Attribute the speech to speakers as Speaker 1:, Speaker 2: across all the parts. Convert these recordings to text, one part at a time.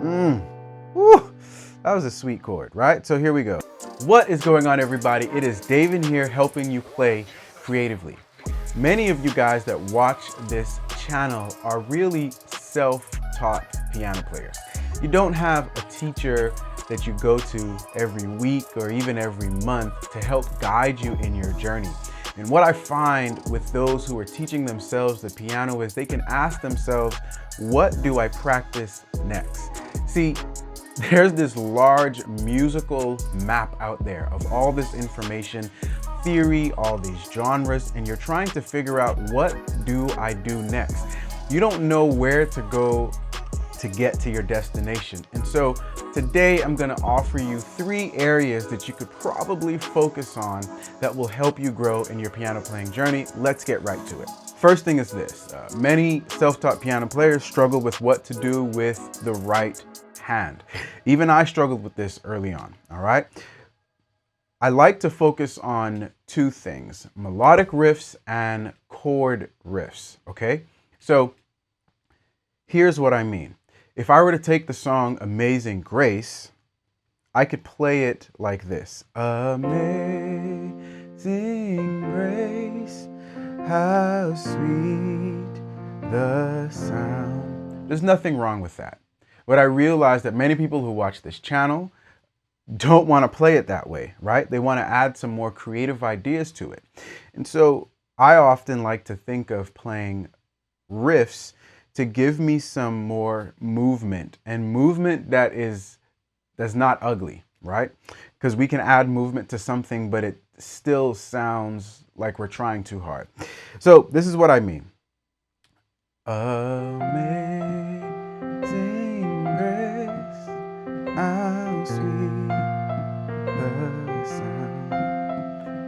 Speaker 1: Woo, that was a sweet chord, right? So here we go. What is going on, everybody? It is Dave in here helping you play creatively. Many of you guys that watch this channel are really self-taught piano players. You don't have a teacher that you go to every week or even every month to help guide you in your journey. And what I find with those who are teaching themselves the piano is they can ask themselves, what do I practice next? See, there's this large musical map out there of all this information, theory, all these genres, and you're trying to figure out, what do I do next? You don't know where to go to get to your destination. And so today I'm going to offer you 3 areas that you could probably focus on that will help you grow in your piano playing journey. Let's get right to it. First thing is this. Many self-taught piano players struggle with what to do with the right hand. Even I struggled with this early on, all right? I like to focus on 2 things, melodic riffs and chord riffs, okay? So here's what I mean. If I were to take the song Amazing Grace, I could play it like this. Amazing grace, how sweet the sound. There's nothing wrong with that. But I realized that many people who watch this channel don't want to play it that way, right? They want to add some more creative ideas to it. And so I often like to think of playing riffs to give me some more movement, and movement that's not ugly, right? Because we can add movement to something, but it still sounds like we're trying too hard. So this is what I mean. Amazing grace, how sweet the sound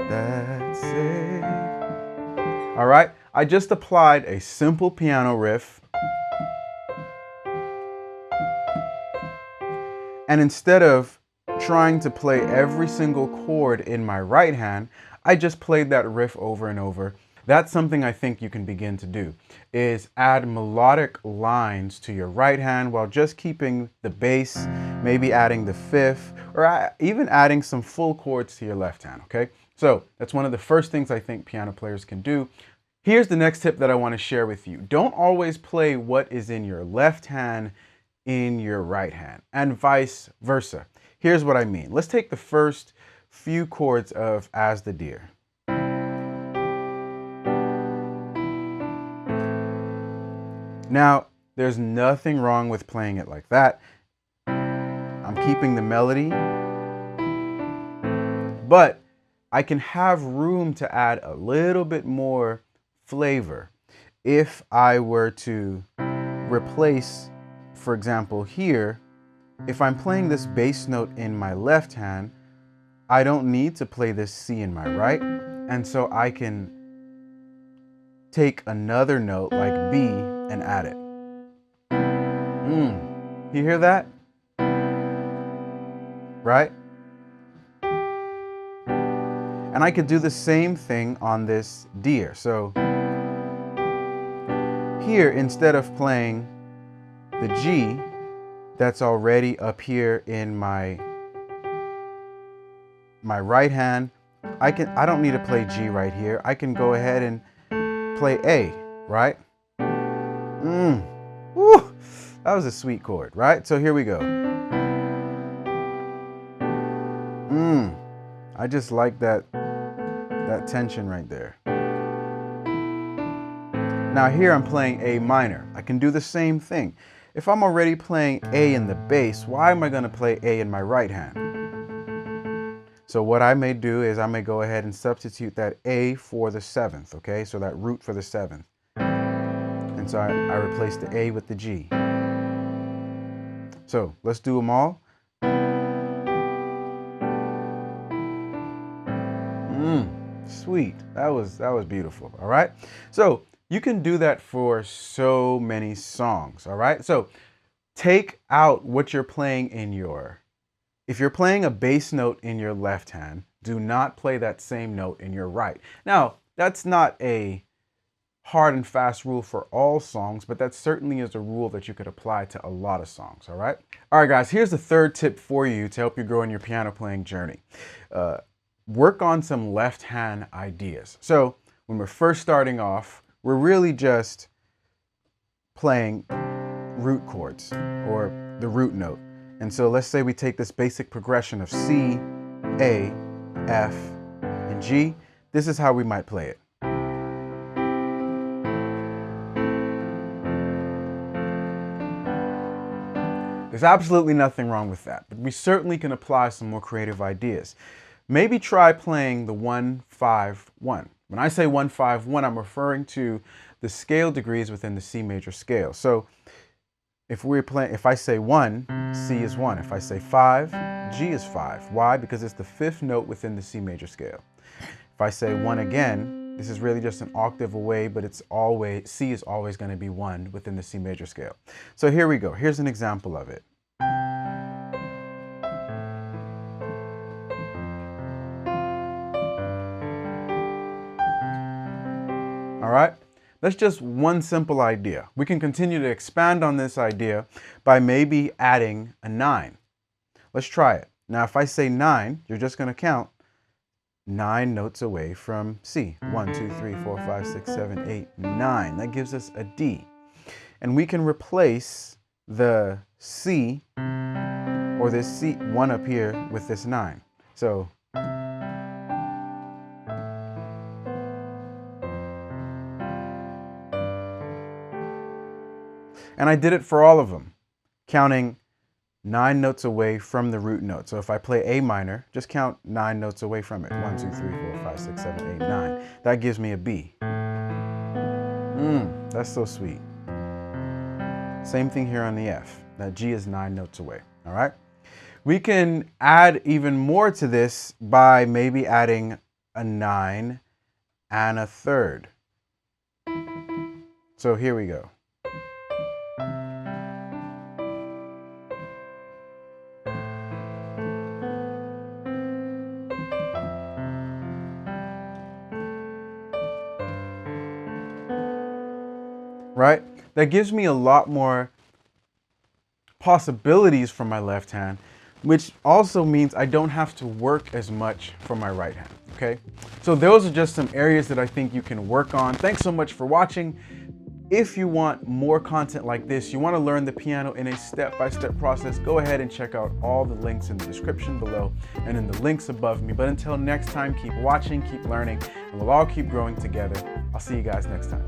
Speaker 1: that saved. All right, I just applied a simple piano riff. And instead of trying to play every single chord in my right hand, I just played that riff over and over. That's something I think you can begin to do, is add melodic lines to your right hand while just keeping the bass, maybe adding the 5th, or even adding some full chords to your left hand, okay? So that's one of the first things I think piano players can do. Here's the next tip that I want to share with you. Don't always play what is in your left hand in your right hand, and vice versa. Here's what I mean. Let's take the first few chords of As the Deer. Now, there's nothing wrong with playing it like that. I'm keeping the melody, but I can have room to add a little bit more flavor if I were to replace, for example, here, if I'm playing this bass note in my left hand, I don't need to play this C in my right, and so I can take another note like B and add it. You hear that? Right? And I could do the same thing on this deer. So here, instead of playing the G that's already up here in my right hand, I don't need to play G right here. I can go ahead and play A, right? Woo, that was a sweet chord, right? So here we go. I just like that tension right there. Now here I'm playing A minor. I can do the same thing. If I'm already playing A in the bass, why am I going to play A in my right hand? So what I may do is I may go ahead and substitute that A for the 7th, okay? So that root for the 7th. And so I replace the A with the G. So let's do them all. Sweet. That was beautiful. All right. So you can do that for so many songs. All right. So take out what you're playing in your. If you're playing a bass note in your left hand, do not play that same note in your right. Now, that's not a hard and fast rule for all songs, but that certainly is a rule that you could apply to a lot of songs, all right? All right, guys, here's the third tip for you to help you grow in your piano playing journey. Work on some left hand ideas. So when we're first starting off, we're really just playing root chords or the root note. And so let's say we take this basic progression of C, A, F, and G. This is how we might play it. There's absolutely nothing wrong with that, but we certainly can apply some more creative ideas. Maybe try playing the 1-5-1. When I say 1-5-1, I'm referring to the scale degrees within the C major scale. So if I say 1, C is 1. If I say 5, G is 5. Why? Because it's the fifth note within the C major scale. If I say 1 again, this is really just an octave away, but C is always going to be 1 within the C major scale. So here we go. Here's an example of it. All right, that's just one simple idea. We can continue to expand on this idea by maybe adding a 9. Let's try it. Now, if I say 9, you're just going to count 9 notes away from C. 1, 2, 3, 4, 5, 6, 7, 8, 9. That gives us a D. And we can replace the C or this C1 up here with this 9. So and I did it for all of them, counting 9 notes away from the root note. So if I play A minor, just count 9 notes away from it. 1, 2, 3, 4, 5, 6, 7, 8, 9. That gives me a B. That's so sweet. Same thing here on the F. That G is 9 notes away, all right? We can add even more to this by maybe adding a 9 and a third. So here we go. Right? That gives me a lot more possibilities from my left hand, which also means I don't have to work as much for my right hand, okay? So those are just some areas that I think you can work on. Thanks so much for watching. If you want more content like this, you want to learn the piano in a step-by-step process, go ahead and check out all the links in the description below and in the links above me. But until next time, keep watching, keep learning, and we'll all keep growing together. I'll see you guys next time.